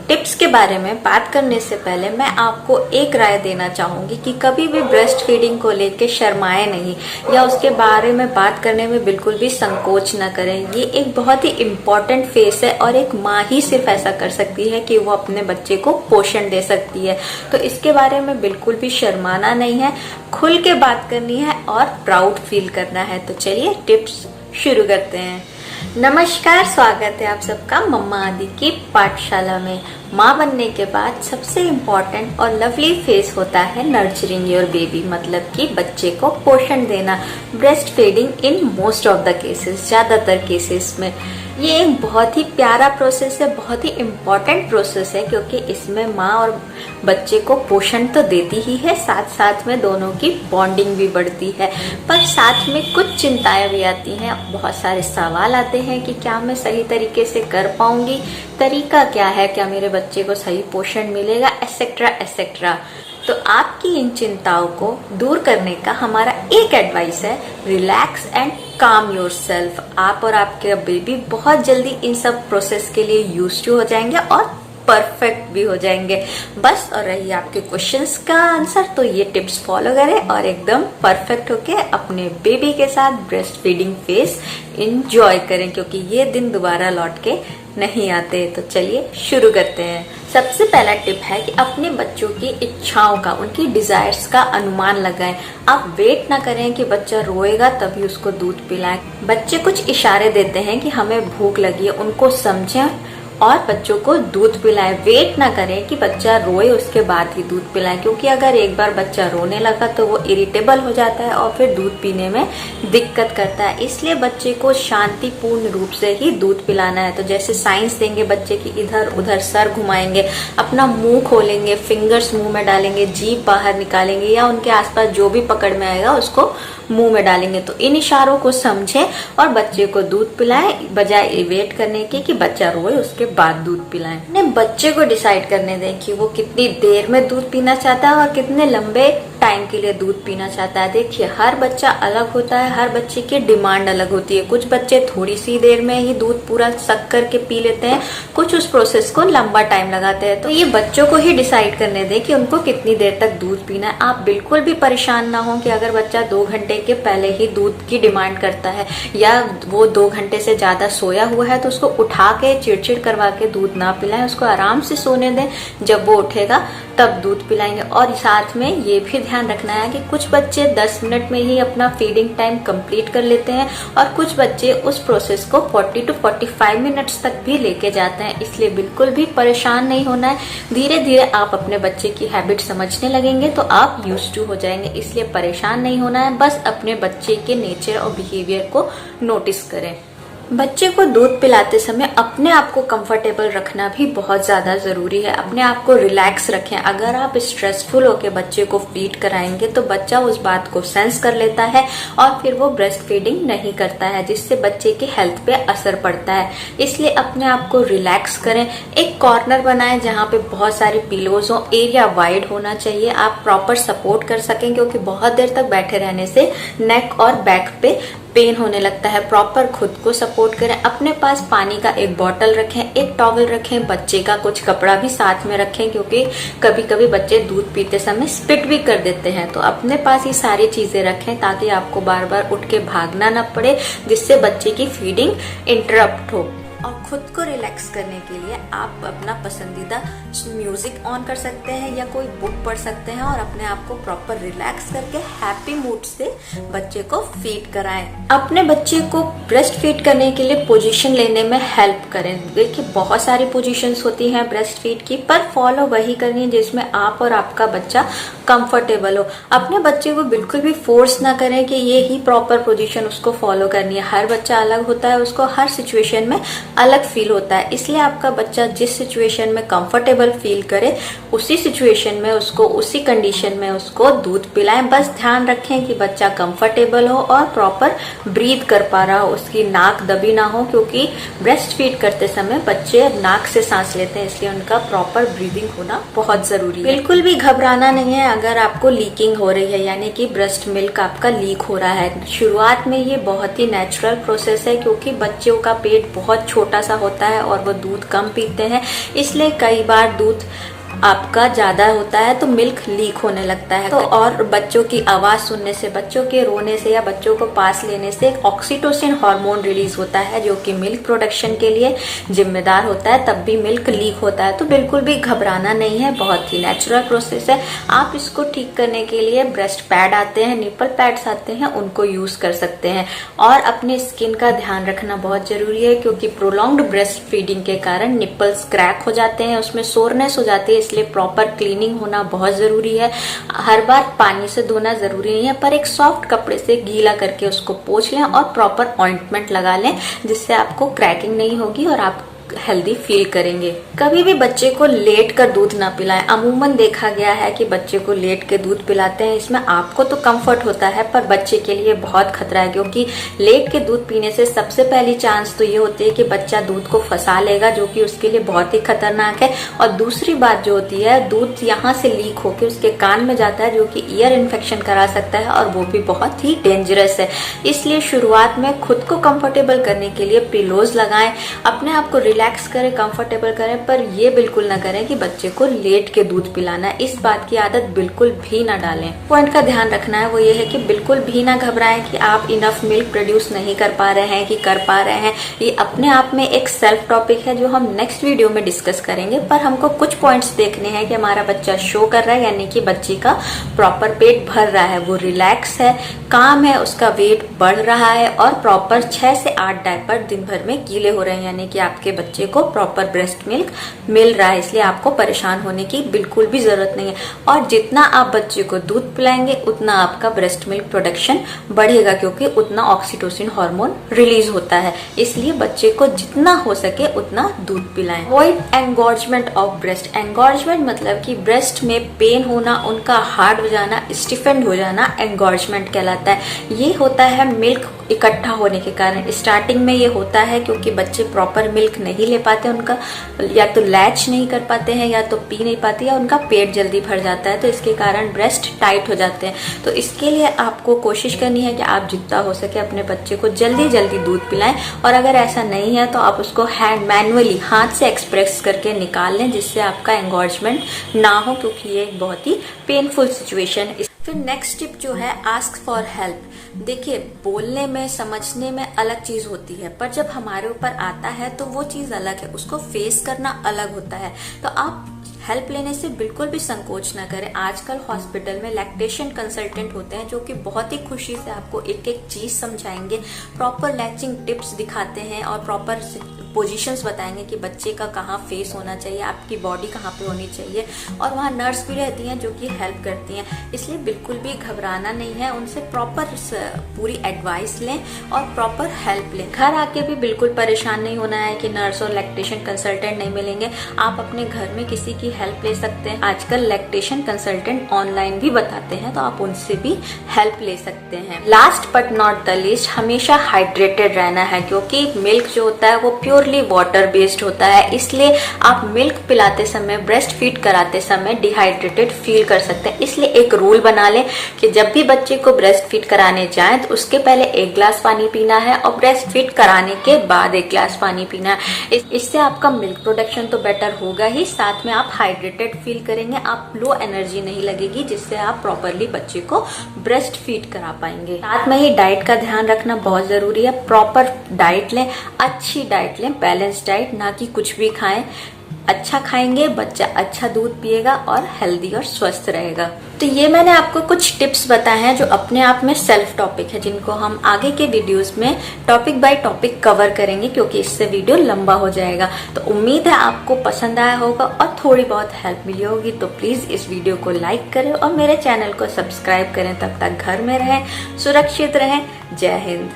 Tips के बारे में बात करने से पहले मैं आपको एक राय देना चाहूंगी कि कभी भी ब्रेस्ट फीडिंग को लेके शर्माए नहीं या उसके बारे में बात करने में बिल्कुल भी संकोच न करें। ये एक बहुत ही इम्पोर्टेंट फेस है और एक माँ ही सिर्फ ऐसा कर सकती है कि वो अपने बच्चे को पोषण दे सकती है। तो इसके बारे में बिल्कुल भी शर्माना नहीं है, खुल के बात करनी है और प्राउड फील करना है। तो चलिए टिप्स शुरू करते हैं। नमस्कार, स्वागत है आप सबका मम्मा आदि की पाठशाला में। माँ बनने के बाद सबसे इम्पोर्टेंट और लवली फेस होता है नर्चरिंग योर बेबी, मतलब कि बच्चे को पोषण देना। Breast feeding in most of the cases, ज्यादातर केसेस में ये एक बहुत ही प्यारा प्रोसेस है, बहुत ही इम्पोर्टेंट प्रोसेस है, क्योंकि इसमें माँ और बच्चे को पोषण तो देती ही है, साथ साथ में दोनों की बॉन्डिंग भी बढ़ती है। पर साथ में कुछ चिंताएं भी आती हैं, बहुत सारे सवाल आते हैं कि क्या मैं सही तरीके से कर पाऊंगी, तरीका क्या है, क्या मेरे बच्चे को सही पोषण मिलेगा, एसेट्रा एसेट्रा। तो आपकी इन चिंताओं को दूर करने का हमारा एक एडवाइस है, रिलैक्स एंड काम योरसेल्फ। आप और आपके बेबी बहुत जल्दी इन सब प्रोसेस के लिए यूज्ड टू हो जाएंगे और परफेक्ट भी हो जाएंगे। बस और रही आपके क्वेश्चंस का आंसर, तो ये टिप्स फॉलो करें और एकदम परफेक्ट होके अपने बेबी के साथ ब्रेस्ट फीडिंग फेस एंजॉय करें, क्योंकि ये दिन दोबारा लौट के नहीं आते। तो चलिए शुरू करते हैं। सबसे पहला टिप है कि अपने बच्चों की इच्छाओं का, उनकी डिजायर्स का अनुमान लगाएं। आप वेट ना करें कि बच्चा रोएगा तभी उसको दूध पिलाएं। बच्चे कुछ इशारे देते हैं कि हमें भूख लगी है, उनको समझें और बच्चों को दूध पिलाएं। वेट ना करें कि बच्चा रोए उसके बाद ही दूध पिलाएं, क्योंकि अगर एक बार बच्चा रोने लगा तो वो इरिटेबल हो जाता है और फिर दूध पीने में दिक्कत करता है। इसलिए बच्चे को शांतिपूर्ण रूप से ही दूध पिलाना है। तो जैसे साइंस देंगे बच्चे की, इधर उधर सर घुमाएंगे, अपना मुंह खोलेंगे, फिंगर्स मुंह में डालेंगे, जीभ बाहर निकालेंगे या उनके आसपास जो भी पकड़ में आएगा उसको मुंह में डालेंगे। तो इन इशारों को समझें और बच्चे को दूध पिलाएं, बजाय वेट करने के कि बच्चा रोए उसके बाद दूध पिलाएं। अपने बच्चे को डिसाइड करने दें कि वो कितनी देर में दूध पीना चाहता है और कितने लंबे टाइम के लिए दूध पीना चाहता है। देखिए, हर बच्चा अलग होता है, हर बच्चे की डिमांड अलग होती है। कुछ बच्चे थोड़ी सी देर में ही दूध पूरा सक करके पी लेते हैं, कुछ उस प्रोसेस को लंबा टाइम लगाते हैं। तो ये बच्चों को ही डिसाइड करने दें कि उनको कितनी देर तक दूध पीना है। आप बिल्कुल भी परेशान ना हो कि अगर बच्चा 2 घंटे के पहले ही दूध की डिमांड करता है या वो 2 घंटे से ज्यादा सोया हुआ है तो उसको उठा के चिड़चिड़ करवा के दूध ना पिलाएं। उसको आराम से सोने दें, जब वो उठेगा तब दूध पिलाएंगे। और साथ में ये भी ध्यान रखना है कि कुछ बच्चे 10 मिनट में ही अपना फीडिंग टाइम कंप्लीट कर लेते हैं और कुछ बच्चे उस प्रोसेस को 40 to 45 मिनट्स तक भी लेके जाते हैं। इसलिए बिल्कुल भी परेशान नहीं होना है। धीरे धीरे आप अपने बच्चे की हैबिट समझने लगेंगे तो आप यूज्ड टू हो जाएंगे। इसलिए परेशान नहीं होना है, बस अपने बच्चे के नेचर और बिहेवियर को नोटिस करें। बच्चे को दूध पिलाते समय अपने आप को कंफर्टेबल रखना भी बहुत ज्यादा जरूरी है। अपने आप को रिलैक्स रखें। अगर आप स्ट्रेसफुल होकर बच्चे को फीड कराएंगे तो बच्चा उस बात को सेंस कर लेता है और फिर वो ब्रेस्ट फीडिंग नहीं करता है, जिससे बच्चे की हेल्थ पे असर पड़ता है। इसलिए अपने आप को रिलैक्स करें। एक कॉर्नर बनाएं जहाँ पे बहुत सारे पिलोज हो, एरिया वाइड होना चाहिए, आप प्रॉपर सपोर्ट कर सकें, क्योंकि बहुत देर तक बैठे रहने से नेक और बैक पे पेन होने लगता है। प्रॉपर खुद को सपोर्ट करें। अपने पास पानी का एक बॉटल रखें, एक टॉवल रखें, बच्चे का कुछ कपड़ा भी साथ में रखें, क्योंकि कभी कभी बच्चे दूध पीते समय स्पिट भी कर देते हैं। तो अपने पास ये सारी चीजें रखें ताकि आपको बार बार उठ के भागना न पड़े, जिससे बच्चे की फीडिंग इंटरप्ट हो। और खुद को रिलैक्स करने के लिए आप अपना पसंदीदा म्यूजिक ऑन कर सकते हैं या कोई बुक पढ़ सकते हैं और अपने आप को प्रॉपर रिलैक्स करके हैप्पी मूड से बच्चे को फीड कराएं। अपने बच्चे को ब्रेस्ट फीड करने के लिए पोजीशन लेने में हेल्प करें। देखिए, बहुत सारी पोजीशंस होती हैं ब्रेस्ट फीड की, पर फॉलो वही करनी है जिसमें आप और आपका बच्चा कंफर्टेबल हो। अपने बच्चे को बिल्कुल भी फोर्स ना करें कि ये ही प्रॉपर पोजीशन उसको फॉलो करनी है। हर बच्चा अलग होता है, उसको हर सिचुएशन में अलग फील होता है। इसलिए आपका बच्चा जिस सिचुएशन में कंफर्टेबल फील करे उसी सिचुएशन में उसको, उसी कंडीशन में उसको दूध पिलाएं। बस ध्यान रखें कि बच्चा कंफर्टेबल हो और प्रॉपर ब्रीथ कर पा रहा हो, उसकी नाक दबी ना हो, क्योंकि ब्रेस्ट फीड करते समय बच्चे नाक से सांस लेते हैं, इसलिए उनका प्रॉपर ब्रीदिंग होना बहुत जरूरी है। बिल्कुल भी घबराना नहीं है अगर आपको लीकिंग हो रही है, यानी कि ब्रेस्ट मिल्क आपका लीक हो रहा है। शुरुआत में ये बहुत ही नेचुरल प्रोसेस है, क्योंकि बच्चों का पेट बहुत छोटा छोटा सा होता है और वो दूध कम पीते हैं, इसलिए कई बार दूध आपका ज्यादा होता है तो मिल्क लीक होने लगता है। तो और बच्चों की आवाज सुनने से, बच्चों के रोने से या बच्चों को पास लेने से ऑक्सीटोसिन हार्मोन रिलीज होता है जो कि मिल्क प्रोडक्शन के लिए जिम्मेदार होता है, तब भी मिल्क लीक होता है। तो बिल्कुल भी घबराना नहीं है, बहुत ही नेचुरल प्रोसेस है। आप इसको ठीक करने के लिए ब्रेस्ट पैड आते हैं, निपल पैड्स आते हैं, उनको यूज कर सकते हैं। और अपने स्किन का ध्यान रखना बहुत जरूरी है क्योंकि प्रोलॉन्ग्ड ब्रेस्ट फीडिंग के कारण निपल्स क्रैक हो जाते हैं, उसमें सोरनेस हो जाती है, इसलिए प्रॉपर क्लीनिंग होना बहुत जरूरी है। हर बार पानी से धोना जरूरी नहीं है, पर एक सॉफ्ट कपड़े से गीला करके उसको पोंछ लें और प्रॉपर ऑइंटमेंट लगा लें, जिससे आपको क्रैकिंग नहीं होगी और आप हेल्दी फील करेंगे। कभी भी बच्चे को लेट कर दूध ना पिलाएं। अमूमन देखा गया है कि बच्चे को लेट के दूध पिलाते हैं, इसमें आपको तो कंफर्ट होता है पर बच्चे के लिए बहुत खतरा है, क्योंकि लेट के दूध पीने से सबसे पहली चांस तो ये होती है कि बच्चा दूध को फंसा लेगा, जो कि उसके लिए बहुत ही खतरनाक है। और दूसरी बात जो होती है, दूध यहाँ से लीक होकर उसके कान में जाता है, जो कि ईयर इन्फेक्शन करा सकता है और वो भी बहुत ही डेंजरस है। इसलिए शुरुआत में खुद को कंफर्टेबल करने के लिए पिलोज लगाएं, अपने आप को रिलैक्स करें, कंफर्टेबल करें, पर ये बिल्कुल ना करें कि बच्चे को लेट के दूध पिलाना है। इस बात की आदत बिल्कुल भी ना डालें। पॉइंट का ध्यान रखना है वो ये है कि बिल्कुल भी ना घबराएं कि आप इनफ मिल्क प्रोड्यूस नहीं कर पा रहे हैं कि कर पा रहे हैं। ये अपने आप में एक सेल्फ टॉपिक है जो हम नेक्स्ट वीडियो में डिस्कस करेंगे, पर हमको कुछ पॉइंट्स देखने हैं कि हमारा बच्चा शो कर रहा है, यानी कि बच्चे का प्रॉपर पेट भर रहा है, वो रिलैक्स है, काम है, उसका वेट बढ़ रहा है और प्रॉपर 6 से 8 डायपर दिन भर में गीले हो रहे हैं, यानी कि आपके बच्चे को प्रॉपर ब्रेस्ट मिल्क मिल रहा है। इसलिए आपको परेशान होने की बिल्कुल भी जरूरत नहीं है। और जितना आप बच्चे को दूध पिलाएंगे उतना आपका ब्रेस्ट मिल्क प्रोडक्शन बढ़ेगा, क्योंकि उतना ऑक्सीटोसिन हार्मोन रिलीज होता है। इसलिए बच्चे को जितना हो सके उतना दूध पिलाएं। Avoid engorgement of breast. Engorgement मतलब कि ब्रेस्ट में पेन होना, उनका हार्ड हो जाना, स्टिफेंड हो जाना एंगॉर्जमेंट कहलाता है। ये होता है मिल्क इकट्ठा होने के कारण। स्टार्टिंग में ये होता है क्योंकि बच्चे प्रॉपर मिल्क नहीं ले पाते, उनका या तो लैच नहीं कर पाते हैं या तो पी नहीं पाते या उनका पेट जल्दी भर जाता है, तो इसके कारण ब्रेस्ट टाइट हो जाते हैं। तो इसके लिए आपको कोशिश करनी है कि आप जितना हो सके अपने बच्चे को जल्दी जल्दी दूध पिलाएं। और अगर ऐसा नहीं है तो आप उसको हैंड मैनुअली हाथ से एक्सप्रेस करके निकाल लें, जिससे आपका एंगॉर्जमेंट ना हो, क्योंकि ये एक बहुत ही पेनफुल सिचुएशन है। फिर नेक्स्ट टिप जो है, आस्क फॉर हेल्प। देखिए, बोलने में समझने में अलग चीज होती है, पर जब हमारे ऊपर आता है तो वो चीज अलग है, उसको फेस करना अलग होता है। तो आप हेल्प लेने से बिल्कुल भी संकोच ना करें। आजकल हॉस्पिटल में लैक्टेशन कंसल्टेंट होते हैं जो कि बहुत ही खुशी से आपको एक एक चीज समझाएंगे, प्रॉपर लैचिंग टिप्स दिखाते हैं और प्रॉपर पोजीशंस बताएंगे कि बच्चे का कहाँ फेस होना चाहिए, आपकी बॉडी कहाँ पे होनी चाहिए। और वहाँ नर्स भी रहती हैं जो कि हेल्प करती हैं। इसलिए बिल्कुल भी घबराना नहीं है, उनसे प्रॉपर पूरी एडवाइस लें और प्रॉपर हेल्प लें। घर आके भी बिल्कुल परेशान नहीं होना है कि नर्स और लैक्टेशन कंसल्टेंट नहीं मिलेंगे। आप अपने घर में किसी की हेल्प ले सकते हैं। आजकल लैक्टेशन कंसल्टेंट ऑनलाइन भी बताते हैं, तो आप उनसे भी हेल्प ले सकते हैं। Last but not the least, हमेशा हाइड्रेटेड रहना है, क्योंकि मिल्क जो होता है वो प्योरली वाटर बेस्ड होता है। इसलिए आप मिल्क पिलाते समय, ब्रेस्ट फीड कराते समय डिहाइड्रेटेड फील कर सकते हैं। इसलिए एक रूल बना लें कि जब भी बच्चे को ब्रेस्ट फीड कराने जाएं तो उसके पहले 1 ग्लास पानी पीना है और ब्रेस्ट फीड कराने के बाद 1 ग्लास पानी पीना है। इससे आपका मिल्क प्रोडक्शन तो बेटर होगा ही, साथ में आप हाइड्रेटेड फील करेंगे, आप लो एनर्जी नहीं लगेगी, जिससे आप प्रॉपरली बच्चे को ब्रेस्ट फीड करा पाएंगे। साथ में ही डाइट का ध्यान रखना बहुत जरूरी है। प्रॉपर डाइट लें, अच्छी डाइट लें, बैलेंस डाइट, ना कि कुछ भी खाएं। अच्छा खाएंगे, बच्चा अच्छा दूध पिएगा और हेल्दी और स्वस्थ रहेगा। तो ये मैंने आपको कुछ टिप्स बताए हैं जो अपने आप में सेल्फ टॉपिक है, जिनको हम आगे के वीडियोस में टॉपिक बाय टॉपिक कवर करेंगे, क्योंकि इससे वीडियो लंबा हो जाएगा। तो उम्मीद है आपको पसंद आया होगा और थोड़ी बहुत हेल्प मिली होगी। तो प्लीज इस वीडियो को लाइक करें और मेरे चैनल को सब्सक्राइब करें। तब तक घर में रहें, सुरक्षित रहें। जय हिंद।